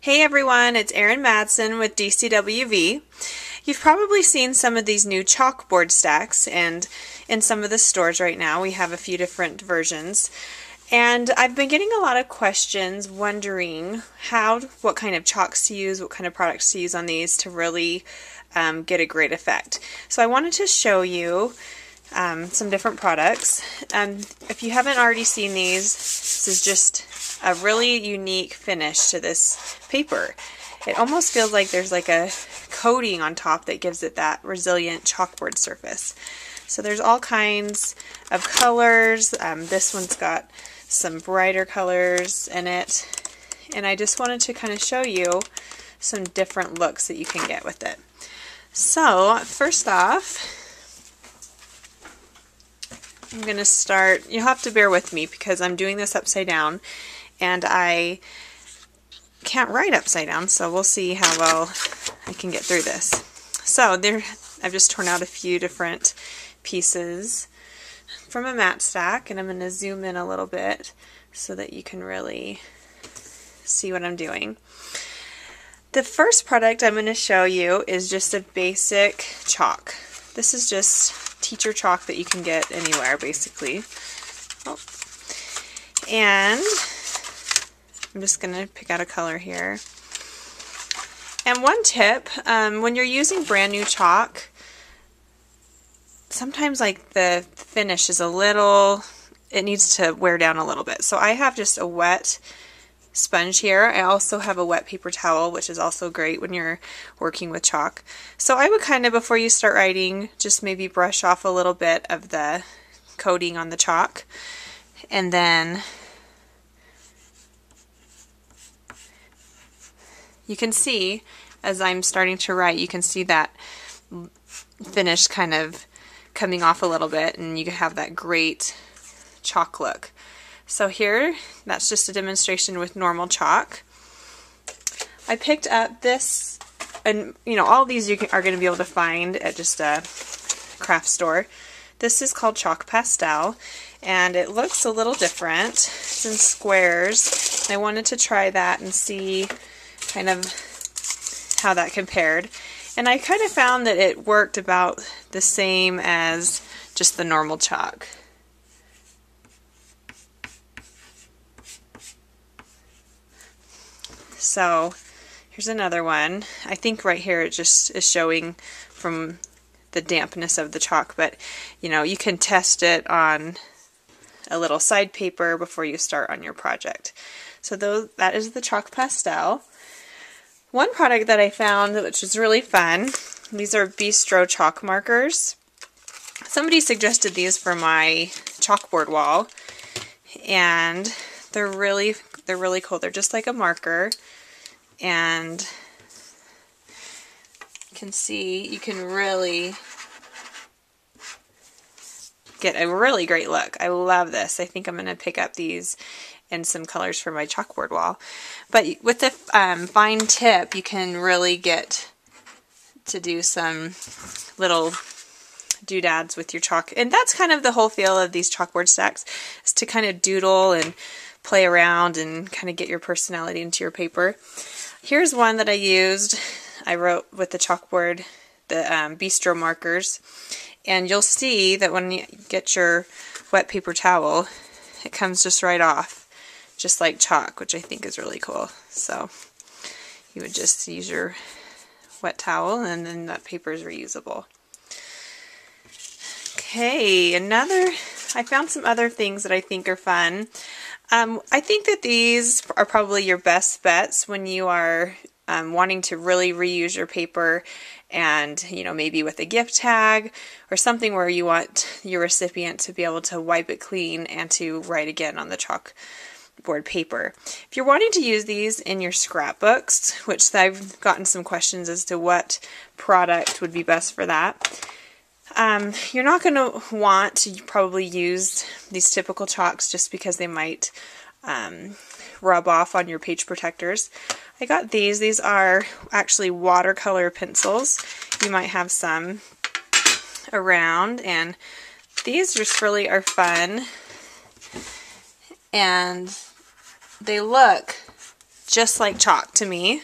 Hey everyone, it's Erin Madsen with DCWV. You've probably seen some of these new chalkboard stacks, and in some of the stores right now we have a few different versions. And I've been getting a lot of questions wondering what kind of chalks to use, what kind of products to use on these to really get a great effect. So I wanted to show you some different products. If you haven't already seen these, this is just a really unique finish to this paper. It almost feels like there's like a coating on top that gives it that resilient chalkboard surface. So there's all kinds of colors. This one's got some brighter colors in it, and I just wanted to kind of show you some different looks that you can get with it. So first off, I'm going to start, you'll have to bear with me because I'm doing this upside down and I can't write upside down, so we'll see how well I can get through this. So there, I've just torn out a few different pieces from a mat stack, and I'm going to zoom in a little bit so that you can really see what I'm doing. The first product I'm going to show you is just a basic chalk. This is just teacher chalk that you can get anywhere, basically. Oh. And I'm just going to pick out a color here. And one tip, when you're using brand new chalk, sometimes like the finish is it needs to wear down a little bit. So I have just a wet sponge here. I also have a wet paper towel, which is also great when you're working with chalk. So I would kind of, before you start writing, just maybe brush off a little bit of the coating on the chalk. And then you can see, as I'm starting to write, you can see that finish kind of coming off a little bit, and you can have that great chalk look. So here, that's just a demonstration with normal chalk. I picked up this, and all these you are going to be able to find at just a craft store. This is called Chalk Pastel, and it looks a little different. It's in squares. I wanted to try that and see kind of how that compared. And I kind of found that it worked about the same as just the normal chalk. So here's another one. I think right here it just is showing from the dampness of the chalk, but you can test it on a little side paper before you start on your project. So that is the Chalk Pastel. One product that I found, which is really fun, these are Bistro chalk markers. Somebody suggested these for my chalkboard wall, and they're really cool. They're just like a marker, and you can see, you can really get a really great look. I love this. I think I'm going to pick up these and some colors for my chalkboard wall. But with the fine tip, you can really get to do some little doodads with your chalk. And that's kind of the whole feel of these chalkboard stacks, is to kind of doodle and play around and kind of get your personality into your paper. Here's one that I used. I wrote with the chalkboard, the Bistro markers. And you'll see that when you get your wet paper towel, it comes just right off, just like chalk, which I think is really cool. So you would just use your wet towel, and then that paper is reusable. Okay, I found some other things that I think are fun. I think that these are probably your best bets when you are wanting to really reuse your paper, and maybe with a gift tag or something where you want your recipient to be able to wipe it clean and to write again on the chalkboard paper. If you're wanting to use these in your scrapbooks, which I've gotten some questions as to what product would be best for that, you're not going to want to probably use these typical chalks just because they might rub off on your page protectors. I got these. These are actually watercolor pencils. You might have some around, and these just really are fun, and they look just like chalk to me.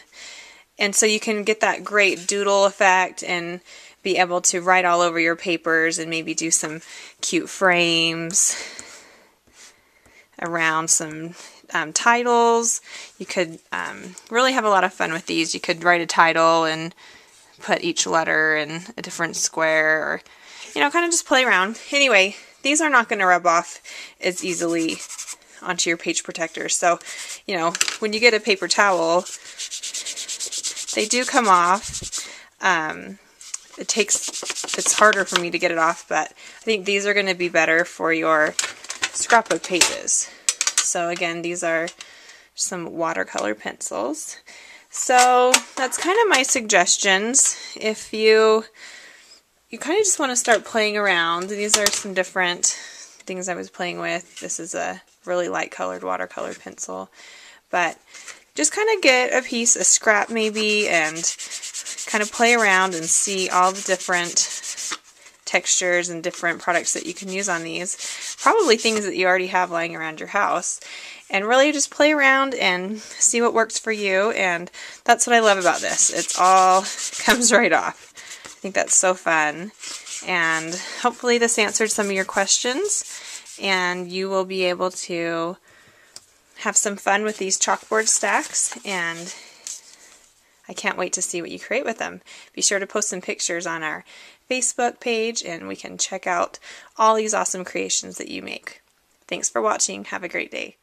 And so you can get that great doodle effect and be able to write all over your papers and maybe do some cute frames around some titles. You could really have a lot of fun with these. You could write a title and put each letter in a different square, or, you know, kind of just play around. Anyway, these are not going to rub off as easily onto your page protector. So, you know, when you get a paper towel, they do come off. It's harder for me to get it off, but I think these are going to be better for your scrapbook pages. So again, these are some watercolor pencils. So that's kind of my suggestions. If you kind of just want to start playing around, these are some different things I was playing with. This is a really light colored watercolor pencil, but just kind of get a piece, a scrap maybe, and kind of play around and see all the different textures and different products that you can use on these. Probably things that you already have lying around your house. And really just play around and see what works for you. And that's what I love about this. It's all comes right off. I think that's so fun. And hopefully this answered some of your questions. And you will be able to have some fun with these chalkboard stacks. And I can't wait to see what you create with them. Be sure to post some pictures on our Facebook page, and we can check out all these awesome creations that you make. Thanks for watching. Have a great day.